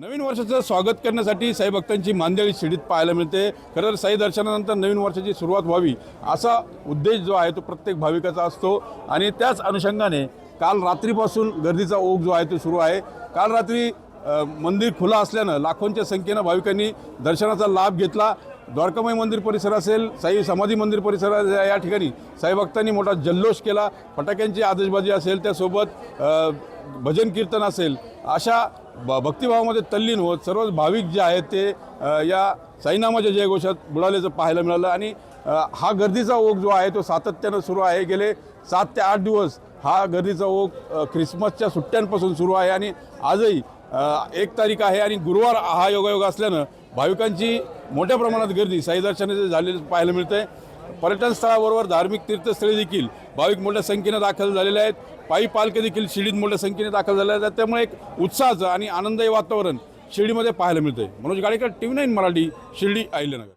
नवीन वर्षाचं स्वागत करण्यासाठी साई भक्तांची मांदियाळी शिर्डीत पाहायला मिळते। खरं साई दर्शनानंतर नवीन वर्षाची सुरुवात व्हावी असा उद्देश जो आहे तो प्रत्येक भाविकाचा असतो आणि त्याच अनुषंगाने काल रात्रीपासून गर्दीचा ओघ जो आहे तो सुरू आहे। काल रात्री मंदिर खुला असल्यानं लाखोंच्या संख्येने भाविकांनी दर्शनाचा लाभ घेतला। द्वारकामाई मंदिर परिसर असेल, साई समाधी मंदिर परिसर या ठिकाणी साई भक्तांनी मोठा जल्लोष केला। फटाक्यांची आतिषबाजी असेल, त्यासोबत भजन कीर्तन असेल, अशा भक्तिभावामध्ये तल्लीन होत सर्व भाविक जे आहेत ते या साईनामाच्या जयघोषात बुडाल्याचं पाहायला मिळालं। आणि हा गर्दीचा ओघ जो आहे तो सातत्यानं सुरू आहे। गेले 7 ते 8 दिवस हा गर्दीचा ओघ ख्रिसमसच्या सुट्ट्यांपासून सुरू आहे आणि आजही 1 तारीख आहे आणि गुरुवार हा योगायोग असल्यानं भाविकांची मोठ्या प्रमाणात गर्दी साई दर्शनाचे झालेले पाहायला मिळते। पर्यटन स्थळाबरोबर धार्मिक तीर्थस्थळे देखील भाविक मोठ्या संख्येने दाखल झालेले आहेत। पायी पालखी देखील शिर्डीत मोठ्या संख्येने दाखल झालेल्या आहेत। त्यामुळे एक उत्साहाचं आणि आनंददायी वातावरण शिर्डीमध्ये पाहायला मिळते। मनोज गाडेकर, TV9 मराठी, शिर्डी, अहिल्यानगर।